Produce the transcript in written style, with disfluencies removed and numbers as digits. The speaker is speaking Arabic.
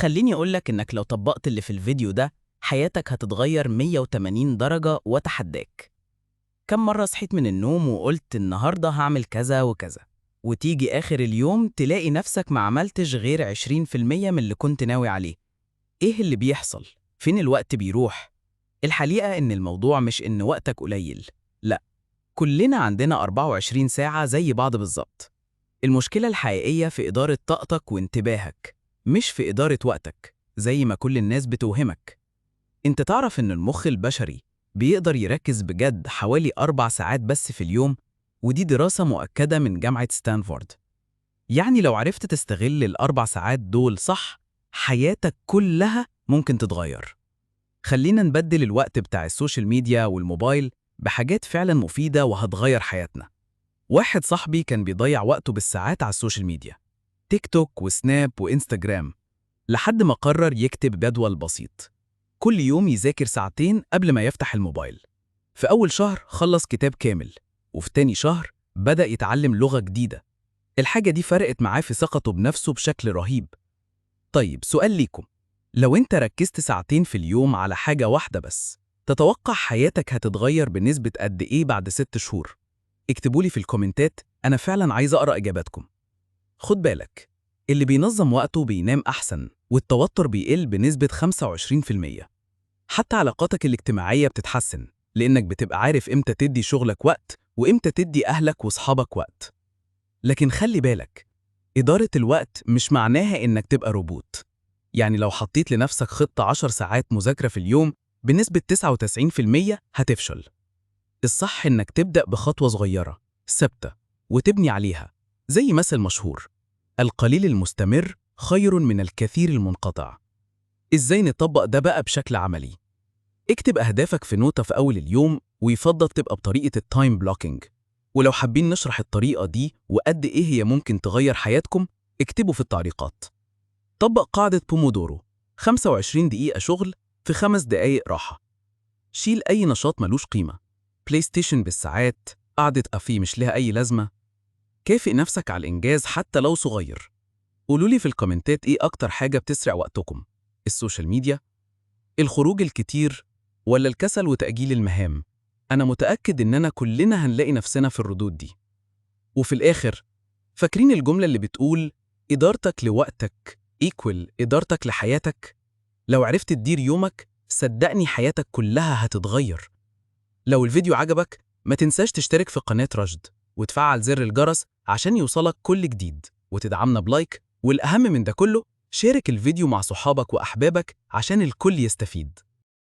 خليني أقولك إنك لو طبقت اللي في الفيديو ده حياتك هتتغير 180 درجة وتحداك. كم مرة صحيت من النوم وقلت النهاردة هعمل كذا وكذا، وتيجي آخر اليوم تلاقي نفسك ما عملتش غير 20% من اللي كنت ناوي عليه؟ إيه اللي بيحصل؟ فين الوقت بيروح؟ الحقيقة إن الموضوع مش إن وقتك قليل، لأ، كلنا عندنا 24 ساعة زي بعض بالظبط. المشكلة الحقيقية في إدارة طاقتك وانتباهك، مش في إدارة وقتك زي ما كل الناس بتوهمك. انت تعرف إن المخ البشري بيقدر يركز بجد حوالي 4 ساعات بس في اليوم، ودي دراسة مؤكدة من جامعة ستانفورد. يعني لو عرفت تستغل ال4 ساعات دول صح، حياتك كلها ممكن تتغير. خلينا نبدل الوقت بتاع السوشيال ميديا والموبايل بحاجات فعلا مفيدة وهتغير حياتنا. واحد صاحبي كان بيضيع وقته بالساعات على السوشيال ميديا، تيك توك وسناب وإنستجرام، لحد ما قرر يكتب جدول بسيط. كل يوم يذاكر ساعتين قبل ما يفتح الموبايل. في أول شهر خلص كتاب كامل، وفي تاني شهر بدأ يتعلم لغة جديدة. الحاجة دي فرقت معاه في ثقته بنفسه بشكل رهيب. طيب سؤال ليكم، لو انت ركزت ساعتين في اليوم على حاجة واحدة بس، تتوقع حياتك هتتغير بنسبة قد إيه بعد 6 شهور؟ اكتبولي في الكومنتات، أنا فعلا عايز أقرأ إجاباتكم. خد بالك، اللي بينظم وقته بينام أحسن، والتوتر بيقل بنسبة 25%. حتى علاقاتك الاجتماعية بتتحسن، لأنك بتبقى عارف إمتى تدي شغلك وقت وإمتى تدي أهلك وصحابك وقت. لكن خلي بالك، إدارة الوقت مش معناها إنك تبقى روبوت. يعني لو حطيت لنفسك خطة 10 ساعات مذاكرة في اليوم، بنسبة 99% هتفشل. الصح إنك تبدأ بخطوة صغيرة ثابتة وتبني عليها، زي مثل مشهور: القليل المستمر خير من الكثير المنقطع. إزاي نطبق ده بقى بشكل عملي؟ اكتب أهدافك في نوتة في أول اليوم، ويفضل تبقى بطريقة التايم بلوكينج. ولو حابين نشرح الطريقة دي وقد إيه هي ممكن تغير حياتكم، اكتبوا في التعليقات. طبق قاعدة بومودورو: 25 دقيقة شغل في 5 دقايق راحة. شيل أي نشاط ملوش قيمة، بلاي ستيشن بالساعات، قعدة أفي مش لها أي لازمة. كافئ نفسك على الإنجاز حتى لو صغير. قولولي في الكومنتات إيه أكتر حاجة بتسرع وقتكم، السوشيال ميديا، الخروج الكتير، ولا الكسل وتأجيل المهام؟ أنا متأكد إننا كلنا هنلاقي نفسنا في الردود دي. وفي الآخر، فاكرين الجملة اللي بتقول إدارتك لوقتك equal إدارتك لحياتك؟ لو عرفت تدير يومك، صدقني حياتك كلها هتتغير. لو الفيديو عجبك، ما تنساش تشترك في قناة رشد وتفعل زر الجرس عشان يوصلك كل جديد، وتدعمنا بلايك، والأهم من ده كله، شارك الفيديو مع صحابك وأحبابك عشان الكل يستفيد.